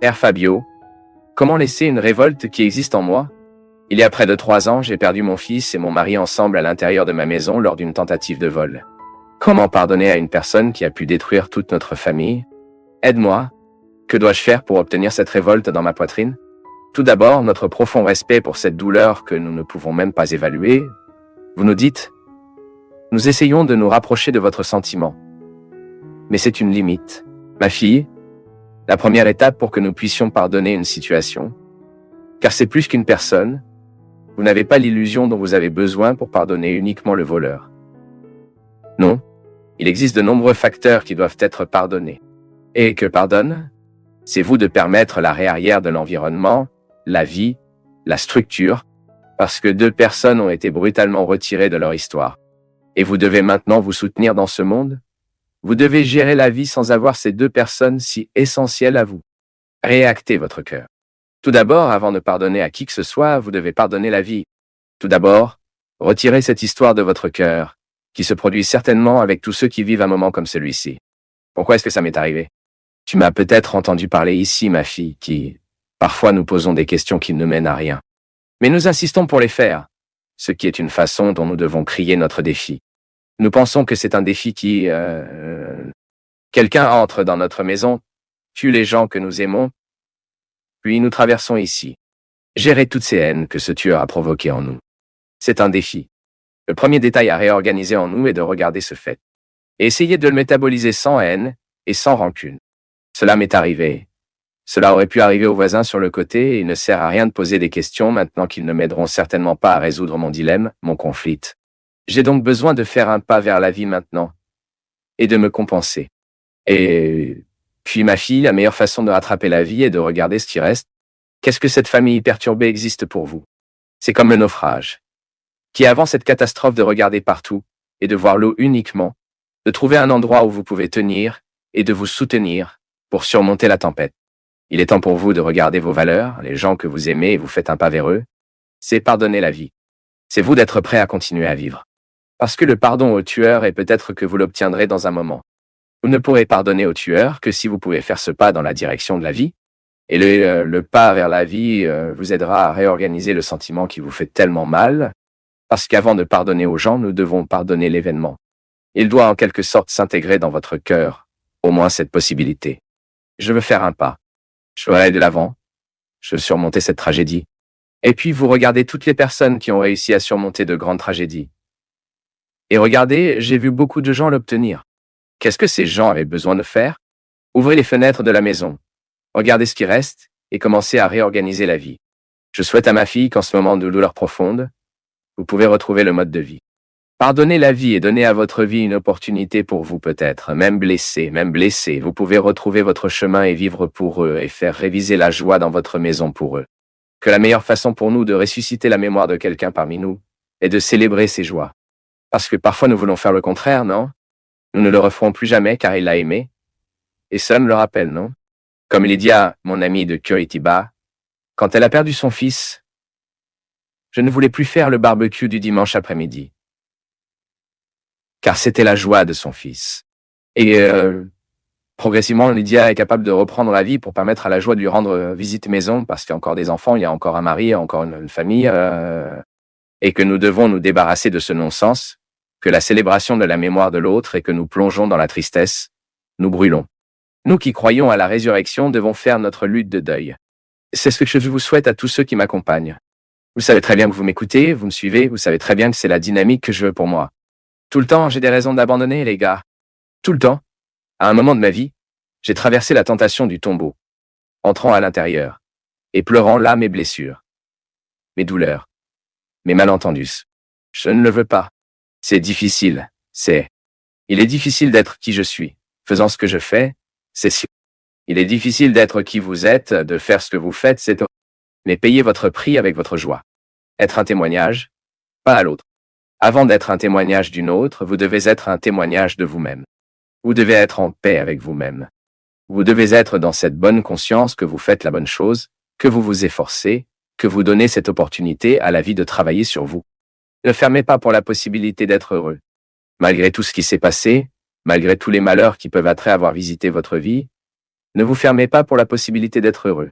Père Fabio, comment laisser une révolte qui existe en moi? Il y a près de 3 ans, j'ai perdu mon fils et mon mari ensemble à l'intérieur de ma maison lors d'une tentative de vol. Comment pardonner à une personne qui a pu détruire toute notre famille? Aide-moi. Que dois-je faire pour obtenir cette révolte dans ma poitrine? Tout d'abord, notre profond respect pour cette douleur que nous ne pouvons même pas évaluer. Vous nous dites, nous essayons de nous rapprocher de votre sentiment. Mais c'est une limite. Ma fille, la première étape pour que nous puissions pardonner une situation, car c'est plus qu'une personne, vous n'avez pas l'illusion dont vous avez besoin pour pardonner uniquement le voleur. Non, il existe de nombreux facteurs qui doivent être pardonnés. Et que pardonne? C'est vous de permettre l'arrêt arrière de l'environnement, la vie, la structure, parce que 2 personnes ont été brutalement retirées de leur histoire. Et vous devez maintenant vous soutenir dans ce monde? Vous devez gérer la vie sans avoir ces 2 personnes si essentielles à vous. Réactez votre cœur. Tout d'abord, avant de pardonner à qui que ce soit, vous devez pardonner la vie. Tout d'abord, retirez cette histoire de votre cœur, qui se produit certainement avec tous ceux qui vivent un moment comme celui-ci. Pourquoi est-ce que ça m'est arrivé? Tu m'as peut-être entendu parler ici, ma fille, qui, parfois nous posons des questions qui ne mènent à rien. Mais nous insistons pour les faire, ce qui est une façon dont nous devons crier notre défi. Nous pensons que c'est un défi qui... Quelqu'un entre dans notre maison, tue les gens que nous aimons, puis nous traversons ici. Gérer toutes ces haines que ce tueur a provoquées en nous. C'est un défi. Le premier détail à réorganiser en nous est de regarder ce fait. Et essayer de le métaboliser sans haine et sans rancune. Cela m'est arrivé. Cela aurait pu arriver aux voisins sur le côté et il ne sert à rien de poser des questions maintenant qu'ils ne m'aideront certainement pas à résoudre mon dilemme, mon conflit. J'ai donc besoin de faire un pas vers la vie maintenant et de me compenser. Et puis ma fille, la meilleure façon de rattraper la vie est de regarder ce qui reste. Qu'est-ce que cette famille perturbée existe pour vous? C'est comme le naufrage, qui avant cette catastrophe de regarder partout et de voir l'eau uniquement, de trouver un endroit où vous pouvez tenir et de vous soutenir pour surmonter la tempête. Il est temps pour vous de regarder vos valeurs, les gens que vous aimez et vous faites un pas vers eux. C'est pardonner la vie. C'est vous d'être prêt à continuer à vivre. Parce que le pardon au tueur est peut-être que vous l'obtiendrez dans un moment. Vous ne pourrez pardonner au tueur que si vous pouvez faire ce pas dans la direction de la vie. Et le pas vers la vie vous aidera à réorganiser le sentiment qui vous fait tellement mal. Parce qu'avant de pardonner aux gens, nous devons pardonner l'événement. Il doit en quelque sorte s'intégrer dans votre cœur, au moins cette possibilité. Je veux faire un pas. Je veux aller de l'avant. Je veux surmonter cette tragédie. Et puis vous regardez toutes les personnes qui ont réussi à surmonter de grandes tragédies. Et regardez, j'ai vu beaucoup de gens l'obtenir. Qu'est-ce que ces gens avaient besoin de faire? Ouvrez les fenêtres de la maison. Regardez ce qui reste et commencez à réorganiser la vie. Je souhaite à ma fille qu'en ce moment de douleur profonde, vous pouvez retrouver le mode de vie. Pardonnez la vie et donnez à votre vie une opportunité pour vous peut-être, même blessé, vous pouvez retrouver votre chemin et vivre pour eux et faire réviser la joie dans votre maison pour eux. Que la meilleure façon pour nous de ressusciter la mémoire de quelqu'un parmi nous est de célébrer ses joies. Parce que parfois nous voulons faire le contraire, non? Nous ne le referons plus jamais car il l'a aimé. Et cela me le rappelle, non? Comme Lydia, mon amie de Curitiba, quand elle a perdu son fils, je ne voulais plus faire le barbecue du dimanche après-midi. Car c'était la joie de son fils. Et progressivement, Lydia est capable de reprendre la vie pour permettre à la joie de lui rendre visite maison, parce qu'il y a encore des enfants, il y a encore un mari, il y a encore une famille, et que nous devons nous débarrasser de ce non-sens, que la célébration de la mémoire de l'autre et que nous plongeons dans la tristesse, nous brûlons. Nous qui croyons à la résurrection devons faire notre lutte de deuil. C'est ce que je vous souhaite à tous ceux qui m'accompagnent. Vous savez très bien que vous m'écoutez, vous me suivez, vous savez très bien que c'est la dynamique que je veux pour moi. Tout le temps, j'ai des raisons d'abandonner, les gars. Tout le temps. À un moment de ma vie, j'ai traversé la tentation du tombeau, entrant à l'intérieur, et pleurant là mes blessures, mes douleurs, mes malentendus. Je ne le veux pas. C'est difficile, Il est difficile d'être qui je suis, faisant ce que je fais, c'est sûr. Il est difficile d'être qui vous êtes, de faire ce que vous faites, c'est horrible. Mais payez votre prix avec votre joie. Être un témoignage, pas à l'autre. Avant d'être un témoignage d'une autre, vous devez être un témoignage de vous-même. Vous devez être en paix avec vous-même. Vous devez être dans cette bonne conscience que vous faites la bonne chose, que vous vous efforcez, que vous donnez cette opportunité à la vie de travailler sur vous. Ne fermez pas pour la possibilité d'être heureux. Malgré tout ce qui s'est passé, malgré tous les malheurs qui peuvent avoir visité votre vie, Ne vous fermez pas pour la possibilité d'être heureux.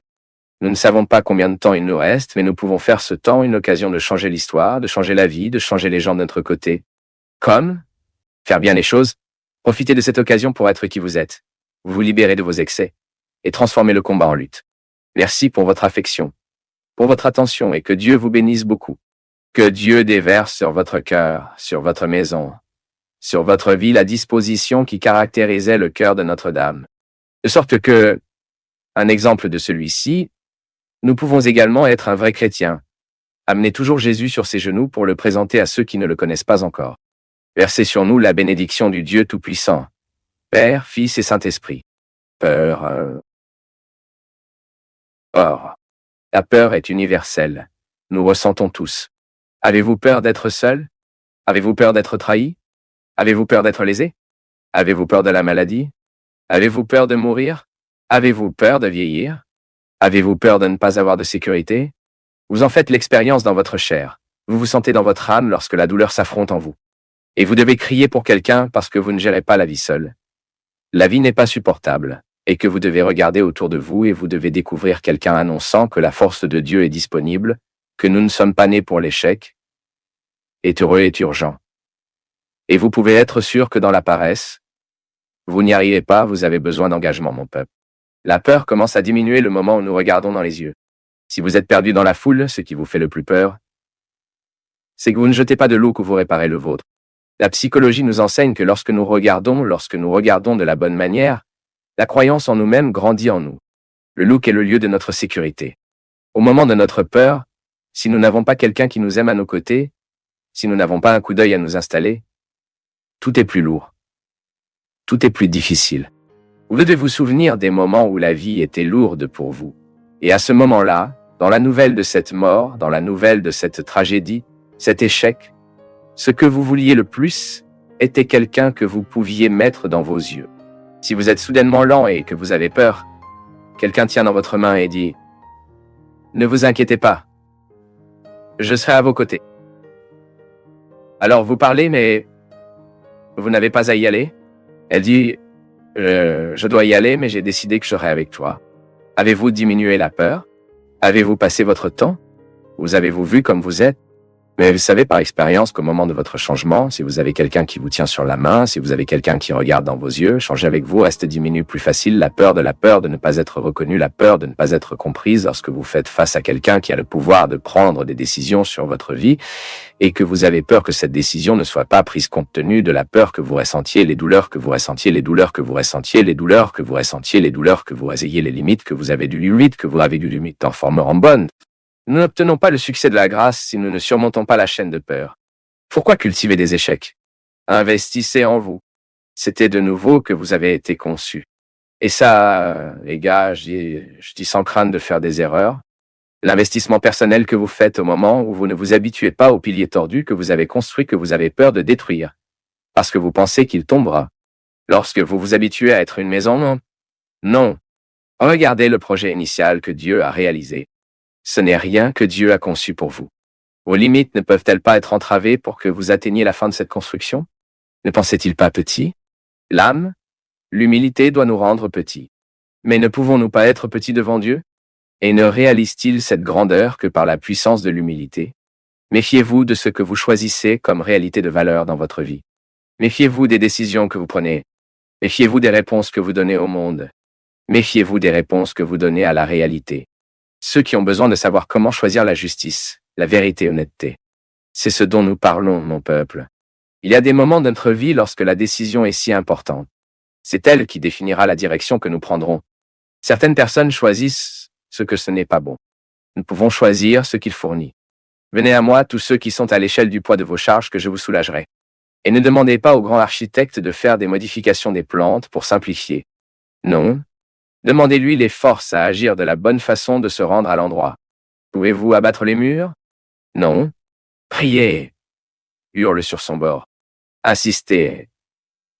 Nous ne savons pas combien de temps il nous reste, mais nous pouvons faire ce temps une occasion de changer l'histoire, de changer la vie, de changer les gens de notre côté. Comme faire bien les choses. Profitez de cette occasion pour être qui vous êtes. Vous vous libérez de vos excès et transformez le combat en lutte. Merci pour votre affection, pour votre attention et que Dieu vous bénisse beaucoup. Que Dieu déverse sur votre cœur, sur votre maison, sur votre vie la disposition qui caractérisait le cœur de Notre-Dame. De sorte que, un exemple de celui-ci, nous pouvons également être un vrai chrétien. Amenez toujours Jésus sur ses genoux pour le présenter à ceux qui ne le connaissent pas encore. Versez sur nous la bénédiction du Dieu Tout-Puissant, Père, Fils et Saint-Esprit. Peur. Or, la peur est universelle. Nous ressentons tous. Avez-vous peur d'être seul? Avez-vous peur d'être trahi? Avez-vous peur d'être lésé? Avez-vous peur de la maladie? Avez-vous peur de mourir? Avez-vous peur de vieillir? Avez-vous peur de ne pas avoir de sécurité? Vous en faites l'expérience dans votre chair. Vous vous sentez dans votre âme lorsque la douleur s'affronte en vous. Et vous devez crier pour quelqu'un parce que vous ne gérez pas la vie seule. La vie n'est pas supportable, et que vous devez regarder autour de vous et vous devez découvrir quelqu'un annonçant que la force de Dieu est disponible, que nous ne sommes pas nés pour l'échec. Être heureux est urgent. Et vous pouvez être sûr que dans la paresse, vous n'y arrivez pas, vous avez besoin d'engagement, mon peuple. La peur commence à diminuer le moment où nous regardons dans les yeux. Si vous êtes perdu dans la foule, ce qui vous fait le plus peur, c'est que vous ne jetez pas de l'eau que vous réparez le vôtre. La psychologie nous enseigne que lorsque nous regardons de la bonne manière, la croyance en nous-mêmes grandit en nous. Le look est le lieu de notre sécurité. Au moment de notre peur, si nous n'avons pas quelqu'un qui nous aime à nos côtés, si nous n'avons pas un coup d'œil à nous installer, tout est plus lourd. Tout est plus difficile. Vous devez vous souvenir des moments où la vie était lourde pour vous. Et à ce moment-là, dans la nouvelle de cette mort, dans la nouvelle de cette tragédie, cet échec, ce que vous vouliez le plus était quelqu'un que vous pouviez mettre dans vos yeux. Si vous êtes soudainement lent et que vous avez peur, quelqu'un tient dans votre main et dit « Ne vous inquiétez pas, je serai à vos côtés. » Alors vous parlez, mais vous n'avez pas à y aller. Elle dit « Je dois y aller, mais j'ai décidé que je serai avec toi. » Avez-vous diminué la peur? Avez-vous passé votre temps? Vous avez-vous vu comme vous êtes? Mais vous savez par expérience qu'au moment de votre changement, si vous avez quelqu'un qui vous tient sur la main, si vous avez quelqu'un qui regarde dans vos yeux, changer avec vous reste diminue plus facile la peur de ne pas être reconnu, la peur de ne pas être comprise lorsque vous faites face à quelqu'un qui a le pouvoir de prendre des décisions sur votre vie et que vous avez peur que cette décision ne soit pas prise compte tenu de la peur que vous ressentiez, les douleurs que vous ressentiez, les douleurs que vous ressentiez, les douleurs que vous ressentiez, les douleurs que vous ayez, les limites que vous avez dû limite, que vous avez dû limite en forme en bonne. Nous n'obtenons pas le succès de la grâce si nous ne surmontons pas la chaîne de peur. Pourquoi cultiver des échecs? Investissez en vous. C'était de nouveau que vous avez été conçus. Et ça, les gars, je dis sans crainte de faire des erreurs. L'investissement personnel que vous faites au moment où vous ne vous habituez pas au pilier tordu que vous avez construit, que vous avez peur de détruire. Parce que vous pensez qu'il tombera. Lorsque vous vous habituez à être une maison, non. Non. Regardez le projet initial que Dieu a réalisé. Ce n'est rien que Dieu a conçu pour vous. Vos limites ne peuvent-elles pas être entravées pour que vous atteigniez la fin de cette construction? Ne pensez-il pas petit? L'âme, l'humilité doit nous rendre petits. Mais ne pouvons-nous pas être petits devant Dieu? Et ne réalise-t-il cette grandeur que par la puissance de l'humilité? Méfiez-vous de ce que vous choisissez comme réalité de valeur dans votre vie. Méfiez-vous des décisions que vous prenez. Méfiez-vous des réponses que vous donnez au monde. Méfiez-vous des réponses que vous donnez à la réalité. Ceux qui ont besoin de savoir comment choisir la justice, la vérité et l'honnêteté. C'est ce dont nous parlons, mon peuple. Il y a des moments de notre vie lorsque la décision est si importante. C'est elle qui définira la direction que nous prendrons. Certaines personnes choisissent ce que ce n'est pas bon. Nous pouvons choisir ce qu'il fournit. Venez à moi, tous ceux qui sont à l'échelle du poids de vos charges, que je vous soulagerai. Et ne demandez pas au grand architecte de faire des modifications des plantes pour simplifier. Non. Demandez-lui les forces à agir de la bonne façon de se rendre à l'endroit. Pouvez-vous abattre les murs? Non. Priez. Hurle sur son bord. Insistez.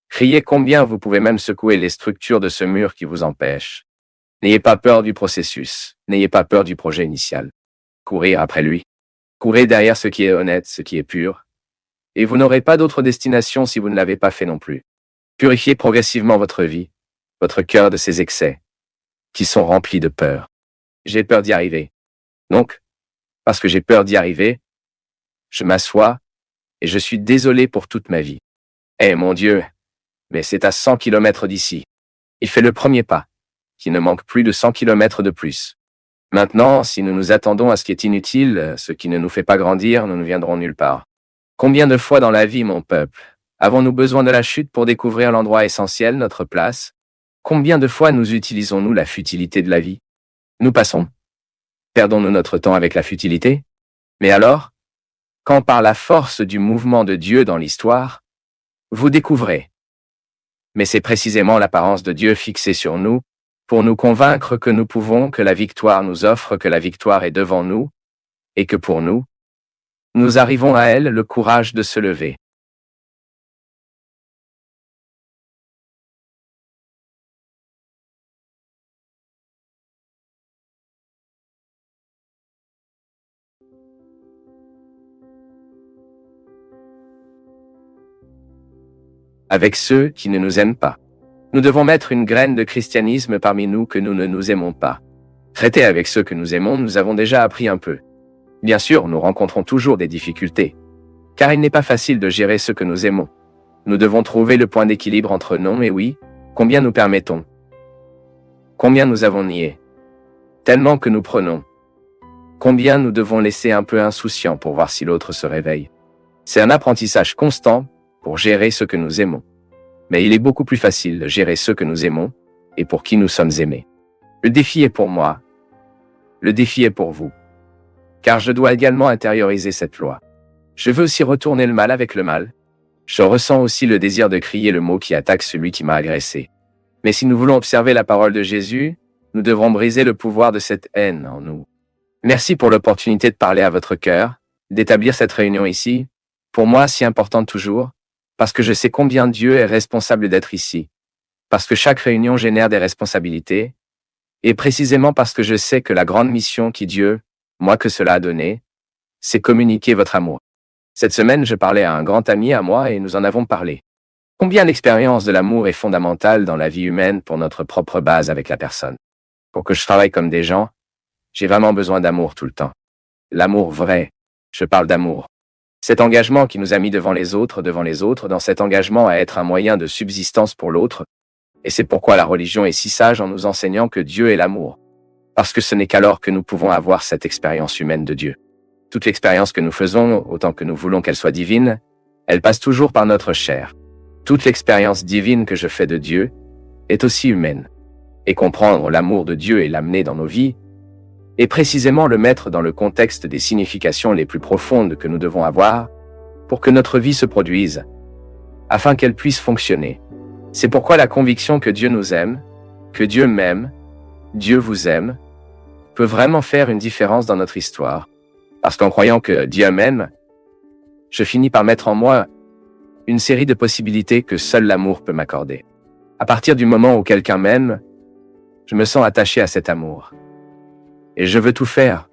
Criez combien vous pouvez même secouer les structures de ce mur qui vous empêche. N'ayez pas peur du processus. N'ayez pas peur du projet initial. Courir après lui. Courez derrière ce qui est honnête, ce qui est pur. Et vous n'aurez pas d'autre destination si vous ne l'avez pas fait non plus. Purifiez progressivement votre vie, votre cœur de ses excès. qui sont remplis de peur. J'ai peur d'y arriver. Donc, parce que j'ai peur d'y arriver, je m'assois et je suis désolé pour toute ma vie. Eh mon Dieu, mais c'est à 100 kilomètres d'ici. Il fait le premier pas, qu'il ne manque plus de 100 kilomètres de plus. Maintenant, si nous nous attendons à ce qui est inutile, ce qui ne nous fait pas grandir, nous ne viendrons nulle part. Combien de fois dans la vie, mon peuple, avons-nous besoin de la chute pour découvrir l'endroit essentiel, notre place? Combien de fois nous utilisons-nous la futilité de la vie? Nous passons. Perdons-nous notre temps avec la futilité? Mais alors, quand par la force du mouvement de Dieu dans l'histoire, vous découvrez. Mais c'est précisément l'apparence de Dieu fixée sur nous, pour nous convaincre que nous pouvons, que la victoire nous offre, que la victoire est devant nous, et que pour nous, nous arrivons à elle le courage de se lever. Avec ceux qui ne nous aiment pas. Nous devons mettre une graine de christianisme parmi nous que nous ne nous aimons pas. Traiter avec ceux que nous aimons, nous avons déjà appris un peu. Bien sûr, nous rencontrons toujours des difficultés, car il n'est pas facile de gérer ceux que nous aimons. Nous devons trouver le point d'équilibre entre non et oui. Combien nous permettons? Combien nous avons nié? Tellement que nous prenons. Combien nous devons laisser un peu insouciants pour voir si l'autre se réveille? C'est un apprentissage constant pour gérer ceux que nous aimons. Mais il est beaucoup plus facile de gérer ceux que nous aimons et pour qui nous sommes aimés. Le défi est pour moi. Le défi est pour vous. Car je dois également intérioriser cette loi. Je veux aussi retourner le mal avec le mal. Je ressens aussi le désir de crier le mot qui attaque celui qui m'a agressé. Mais si nous voulons observer la parole de Jésus, nous devrons briser le pouvoir de cette haine en nous. Merci pour l'opportunité de parler à votre cœur, d'établir cette réunion ici, pour moi si importante toujours, parce que je sais combien Dieu est responsable d'être ici, parce que chaque réunion génère des responsabilités, et précisément parce que je sais que la grande mission qui Dieu, moi que cela a donné, c'est communiquer votre amour. Cette semaine, je parlais à un grand ami à moi et nous en avons parlé. Combien l'expérience de l'amour est fondamentale dans la vie humaine pour notre propre base avec la personne. Pour que je travaille comme des gens, j'ai vraiment besoin d'amour tout le temps. L'amour vrai, je parle d'amour. Cet engagement qui nous a mis devant les autres, dans cet engagement à être un moyen de subsistance pour l'autre. Et c'est pourquoi la religion est si sage en nous enseignant que Dieu est l'amour. Parce que ce n'est qu'alors que nous pouvons avoir cette expérience humaine de Dieu. Toute l'expérience que nous faisons, autant que nous voulons qu'elle soit divine, elle passe toujours par notre chair. Toute l'expérience divine que je fais de Dieu est aussi humaine. Et comprendre l'amour de Dieu et l'amener dans nos vies, et précisément le mettre dans le contexte des significations les plus profondes que nous devons avoir pour que notre vie se produise, afin qu'elle puisse fonctionner. C'est pourquoi la conviction que Dieu nous aime, que Dieu m'aime, Dieu vous aime, peut vraiment faire une différence dans notre histoire. Parce qu'en croyant que Dieu m'aime, je finis par mettre en moi une série de possibilités que seul l'amour peut m'accorder. À partir du moment où quelqu'un m'aime, je me sens attaché à cet amour. Et je veux tout faire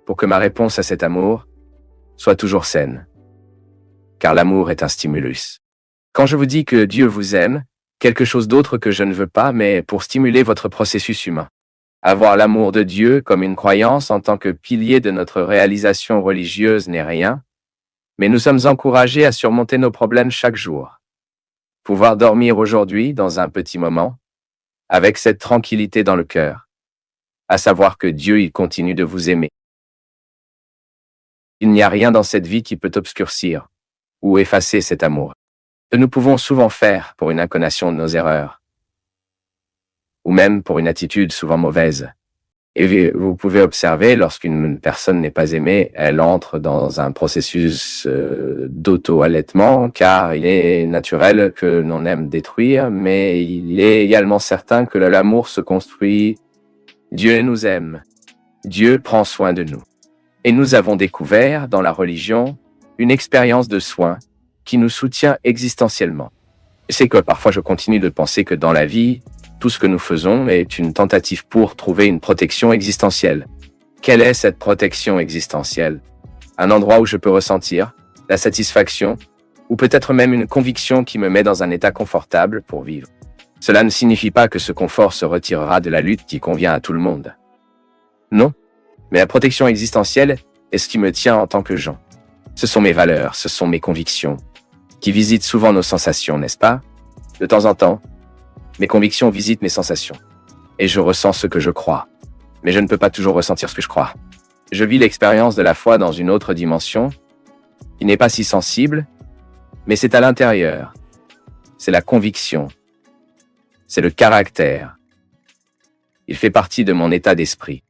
pour que ma réponse à cet amour soit toujours saine. Car l'amour est un stimulus. Quand je vous dis que Dieu vous aime, quelque chose d'autre que je ne veux pas, mais pour stimuler votre processus humain. Avoir l'amour de Dieu comme une croyance en tant que pilier de notre réalisation religieuse n'est rien, mais nous sommes encouragés à surmonter nos problèmes chaque jour. Pouvoir dormir aujourd'hui dans un petit moment, avec cette tranquillité dans le cœur, à savoir que Dieu, il continue de vous aimer. Il n'y a rien dans cette vie qui peut obscurcir ou effacer cet amour. Que nous pouvons souvent faire pour une incarnation de nos erreurs, ou même pour une attitude souvent mauvaise. Et vous pouvez observer, lorsqu'une personne n'est pas aimée, elle entre dans un processus d'auto-allaitement, car il est naturel que l'on aime détruire, mais il est également certain que l'amour se construit. Dieu nous aime. Dieu prend soin de nous. Et nous avons découvert, dans la religion, une expérience de soin qui nous soutient existentiellement. C'est que parfois je continue de penser que dans la vie, tout ce que nous faisons est une tentative pour trouver une protection existentielle. Quelle est cette protection existentielle? Un endroit où je peux ressentir la satisfaction, ou peut-être même une conviction qui me met dans un état confortable pour vivre. Cela ne signifie pas que ce confort se retirera de la lutte qui convient à tout le monde. Non, mais la protection existentielle est ce qui me tient en tant que Jean. Ce sont mes valeurs, ce sont mes convictions, qui visitent souvent nos sensations, n'est-ce pas? De temps en temps, mes convictions visitent mes sensations. Et je ressens ce que je crois. Mais je ne peux pas toujours ressentir ce que je crois. Je vis l'expérience de la foi dans une autre dimension, qui n'est pas si sensible, mais c'est à l'intérieur. C'est la conviction. C'est le caractère. Il fait partie de mon état d'esprit.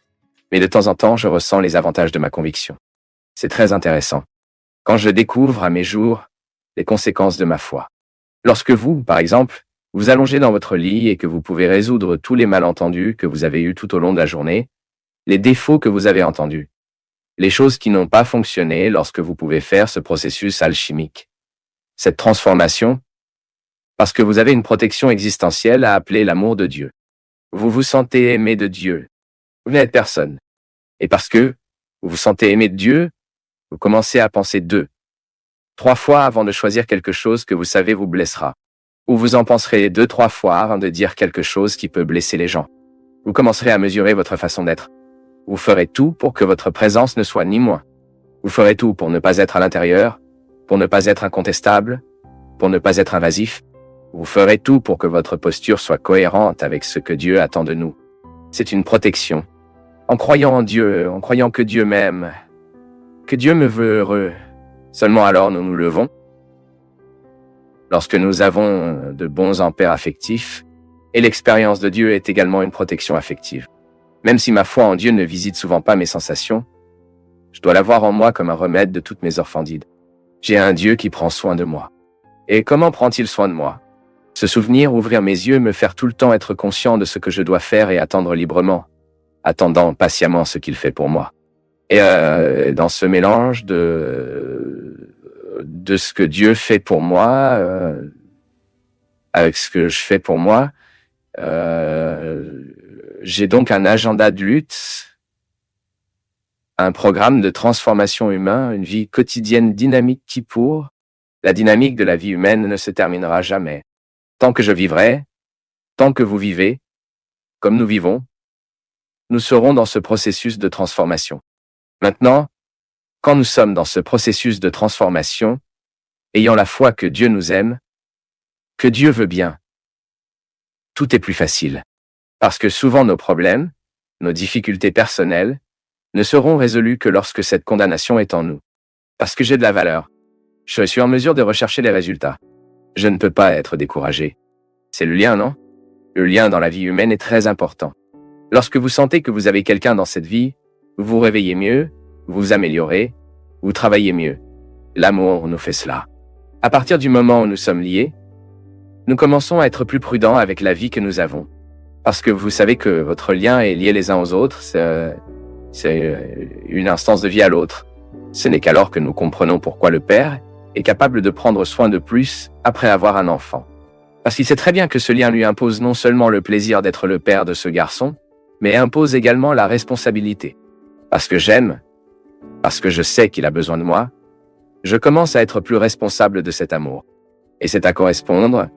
Mais de temps en temps, je ressens les avantages de ma conviction. C'est très intéressant. Quand je découvre à mes jours les conséquences de ma foi. Lorsque vous, par exemple, vous allongez dans votre lit et que vous pouvez résoudre tous les malentendus que vous avez eus tout au long de la journée, les défauts que vous avez entendus, les choses qui n'ont pas fonctionné lorsque vous pouvez faire ce processus alchimique. Cette transformation, parce que vous avez une protection existentielle à appeler l'amour de Dieu. Vous vous sentez aimé de Dieu. Vous n'êtes personne. Et parce que vous vous sentez aimé de Dieu, vous commencez à penser 2, 3 fois avant de choisir quelque chose que vous savez vous blessera. Ou vous en penserez 2, 3 fois avant de dire quelque chose qui peut blesser les gens. Vous commencerez à mesurer votre façon d'être. Vous ferez tout pour que votre présence ne soit ni moins. Vous ferez tout pour ne pas être à l'intérieur, pour ne pas être incontestable, pour ne pas être invasif. Vous ferez tout pour que votre posture soit cohérente avec ce que Dieu attend de nous. C'est une protection. En croyant en Dieu, en croyant que Dieu m'aime, que Dieu me veut heureux, seulement alors nous nous levons. Lorsque nous avons de bons ampères affectifs, et l'expérience de Dieu est également une protection affective. Même si ma foi en Dieu ne visite souvent pas mes sensations, je dois l'avoir en moi comme un remède de toutes mes orfandides. J'ai un Dieu qui prend soin de moi. Et comment prend-il soin de moi? Se souvenir, ouvrir mes yeux, me faire tout le temps être conscient de ce que je dois faire et attendre librement, attendant patiemment ce qu'il fait pour moi. Et dans ce mélange de ce que Dieu fait pour moi, avec ce que je fais pour moi, j'ai donc un agenda de lutte, un programme de transformation humain, une vie quotidienne dynamique qui la dynamique de la vie humaine ne se terminera jamais. Tant que je vivrai, tant que vous vivez, comme nous vivons, nous serons dans ce processus de transformation. Maintenant, quand nous sommes dans ce processus de transformation, ayant la foi que Dieu nous aime, que Dieu veut bien, tout est plus facile. Parce que souvent nos problèmes, nos difficultés personnelles, ne seront résolus que lorsque cette condamnation est en nous. Parce que j'ai de la valeur. Je suis en mesure de rechercher les résultats. Je ne peux pas être découragé. C'est le lien, non? Le lien dans la vie humaine est très important. Lorsque vous sentez que vous avez quelqu'un dans cette vie, vous vous réveillez mieux, vous vous améliorez, vous travaillez mieux. L'amour nous fait cela. À partir du moment où nous sommes liés, nous commençons à être plus prudents avec la vie que nous avons. Parce que vous savez que votre lien est lié les uns aux autres, c'est une instance de vie à l'autre. Ce n'est qu'alors que nous comprenons pourquoi le Père est capable de prendre soin de plus après avoir un enfant. Parce qu'il sait très bien que ce lien lui impose non seulement le plaisir d'être le père de ce garçon, mais impose également la responsabilité. Parce que j'aime, parce que je sais qu'il a besoin de moi, je commence à être plus responsable de cet amour. Et c'est à correspondre.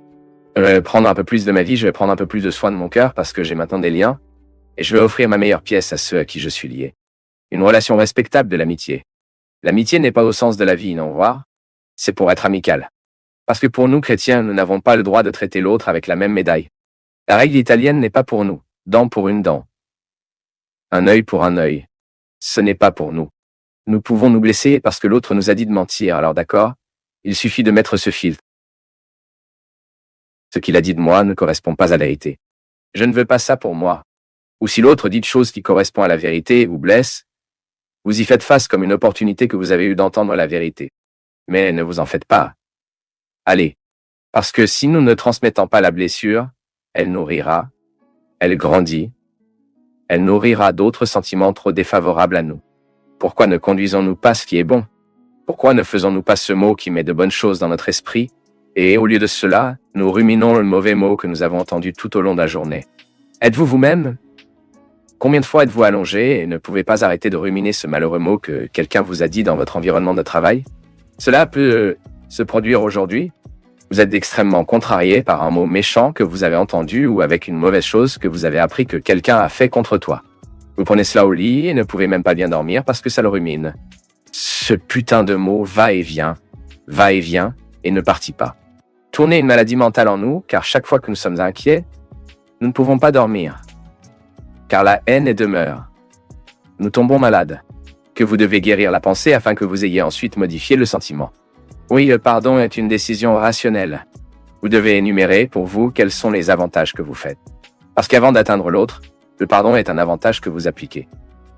Je vais prendre un peu plus de ma vie, je vais prendre un peu plus de soin de mon cœur parce que j'ai maintenant des liens, et je vais offrir ma meilleure pièce à ceux à qui je suis lié. Une relation respectable de l'amitié. L'amitié n'est pas au sens de la vie, non, voir. C'est pour être amical. Parce que pour nous, chrétiens, nous n'avons pas le droit de traiter l'autre avec la même médaille. La règle italienne n'est pas pour nous. Dent pour une dent. Un œil pour un œil. Ce n'est pas pour nous. Nous pouvons nous blesser parce que l'autre nous a dit de mentir, alors d'accord? Il suffit de mettre ce filtre. Ce qu'il a dit de moi ne correspond pas à la vérité. Je ne veux pas ça pour moi. Ou si l'autre dit de choses qui correspondent à la vérité et vous blesse, vous y faites face comme une opportunité que vous avez eue d'entendre la vérité. Mais ne vous en faites pas. Allez. Parce que si nous ne transmettons pas la blessure, elle nourrira, elle grandit, elle nourrira d'autres sentiments trop défavorables à nous. Pourquoi ne conduisons-nous pas ce qui est bon? Pourquoi ne faisons-nous pas ce mot qui met de bonnes choses dans notre esprit? Et au lieu de cela, nous ruminons le mauvais mot que nous avons entendu tout au long de la journée. Êtes-vous vous-même? Combien de fois êtes-vous allongé et ne pouvez pas arrêter de ruminer ce malheureux mot que quelqu'un vous a dit dans votre environnement de travail? Cela peut se produire aujourd'hui. Vous êtes extrêmement contrarié par un mot méchant que vous avez entendu ou avec une mauvaise chose que vous avez appris que quelqu'un a fait contre toi. Vous prenez cela au lit et ne pouvez même pas bien dormir parce que ça le rumine. Ce putain de mot va et vient et ne partit pas. Tournez une maladie mentale en nous, car chaque fois que nous sommes inquiets, nous ne pouvons pas dormir. Car la haine est demeure. Nous tombons malades. Que vous devez guérir la pensée afin que vous ayez ensuite modifié le sentiment. Oui, le pardon est une décision rationnelle. Vous devez énumérer pour vous quels sont les avantages que vous faites. Parce qu'avant d'atteindre l'autre, le pardon est un avantage que vous appliquez.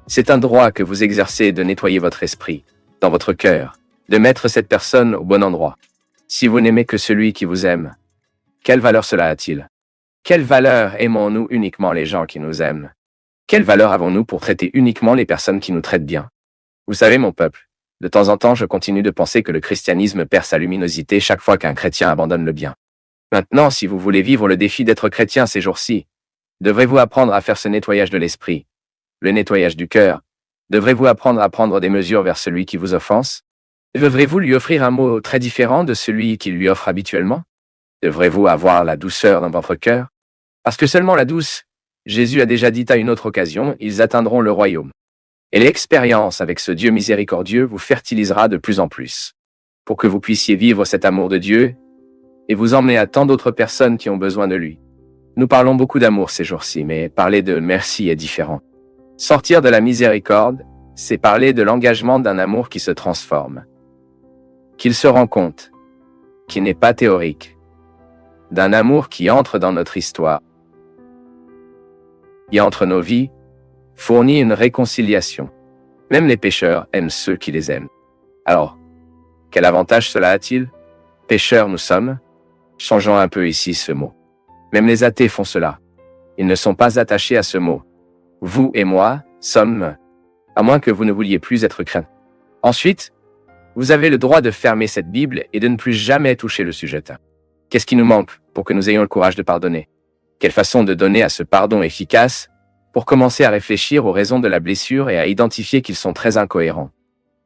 C'est un droit que vous exercez de nettoyer votre esprit, dans votre cœur, de mettre cette personne au bon endroit. Si vous n'aimez que celui qui vous aime, quelle valeur cela a-t-il? Quelle valeur aimons-nous uniquement les gens qui nous aiment? Quelle valeur avons-nous pour traiter uniquement les personnes qui nous traitent bien? Vous savez, mon peuple, de temps en temps, je continue de penser que le christianisme perd sa luminosité chaque fois qu'un chrétien abandonne le bien. Maintenant, si vous voulez vivre le défi d'être chrétien ces jours-ci, devrez-vous apprendre à faire ce nettoyage de l'esprit, le nettoyage du cœur? Devrez-vous apprendre à prendre des mesures vers celui qui vous offense? Devrez-vous lui offrir un mot très différent de celui qu'il lui offre habituellement? Devrez-vous avoir la douceur dans votre cœur? Parce que seulement la douce, Jésus a déjà dit à une autre occasion, ils atteindront le royaume. Et l'expérience avec ce Dieu miséricordieux vous fertilisera de plus en plus, pour que vous puissiez vivre cet amour de Dieu et vous emmener à tant d'autres personnes qui ont besoin de lui. Nous parlons beaucoup d'amour ces jours-ci, mais parler de merci est différent. Sortir de la miséricorde, c'est parler de l'engagement d'un amour qui se transforme, qu'il se rend compte, qui n'est pas théorique, d'un amour qui entre dans notre histoire, qui entre nos vies, fournit une réconciliation. Même les pécheurs aiment ceux qui les aiment. Alors, quel avantage cela a-t-il? Pécheurs nous sommes. Changeons un peu ici ce mot. Même les athées font cela. Ils ne sont pas attachés à ce mot. Vous et moi sommes, à moins que vous ne vouliez plus être craints. Ensuite, vous avez le droit de fermer cette Bible et de ne plus jamais toucher le sujet. Qu'est-ce qui nous manque pour que nous ayons le courage de pardonner? Quelle façon de donner à ce pardon efficace pour commencer à réfléchir aux raisons de la blessure et à identifier qu'ils sont très incohérents.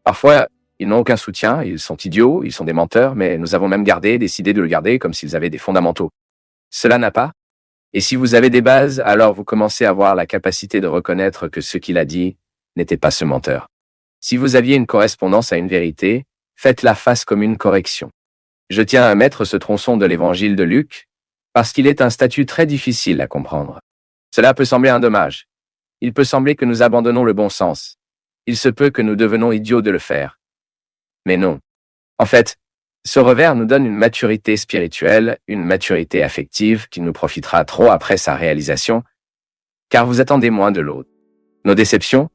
Parfois, ils n'ont aucun soutien, ils sont idiots, ils sont des menteurs, mais nous avons même décidé de le garder comme s'ils avaient des fondamentaux. Cela n'a pas. Et si vous avez des bases, alors vous commencez à avoir la capacité de reconnaître que ce qu'il a dit n'était pas ce menteur. Si vous aviez une correspondance à une vérité, faites-la face comme une correction. Je tiens à mettre ce tronçon de l'évangile de Luc, parce qu'il est un statut très difficile à comprendre. Cela peut sembler un dommage. Il peut sembler que nous abandonnons le bon sens. Il se peut que nous devenons idiots de le faire. Mais non. En fait, ce revers nous donne une maturité spirituelle, une maturité affective qui nous profitera trop après sa réalisation, car vous attendez moins de l'autre. Nos déceptions,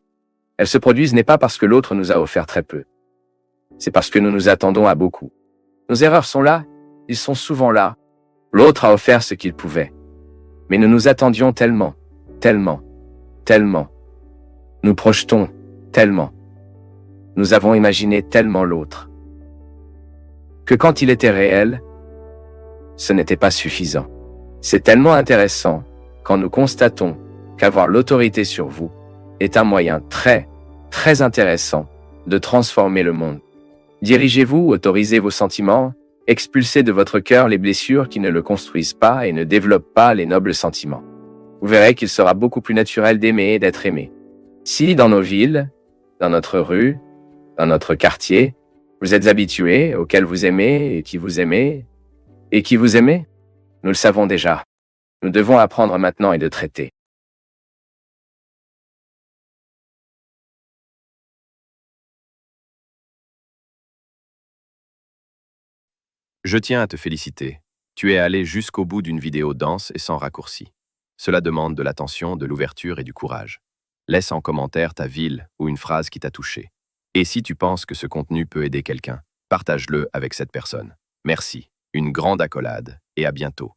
elles se produisent n'est pas parce que l'autre nous a offert très peu. C'est parce que nous nous attendons à beaucoup. Nos erreurs sont là, ils sont souvent là. L'autre a offert ce qu'il pouvait. Mais nous nous attendions tellement, tellement, tellement. Nous projetons tellement. Nous avons imaginé tellement l'autre. Que quand il était réel, ce n'était pas suffisant. C'est tellement intéressant quand nous constatons qu'avoir l'autorité sur vous est un moyen très, très intéressant de transformer le monde. Dirigez-vous, autorisez vos sentiments, expulsez de votre cœur les blessures qui ne le construisent pas et ne développent pas les nobles sentiments. Vous verrez qu'il sera beaucoup plus naturel d'aimer et d'être aimé. Si dans nos villes, dans notre rue, dans notre quartier, vous êtes habitués, auxquels vous aimez et qui vous aimez, nous le savons déjà. Nous devons apprendre maintenant et de traiter. Je tiens à te féliciter. Tu es allé jusqu'au bout d'une vidéo dense et sans raccourci. Cela demande de l'attention, de l'ouverture et du courage. Laisse en commentaire ta ville ou une phrase qui t'a touché. Et si tu penses que ce contenu peut aider quelqu'un, partage-le avec cette personne. Merci, une grande accolade et à bientôt.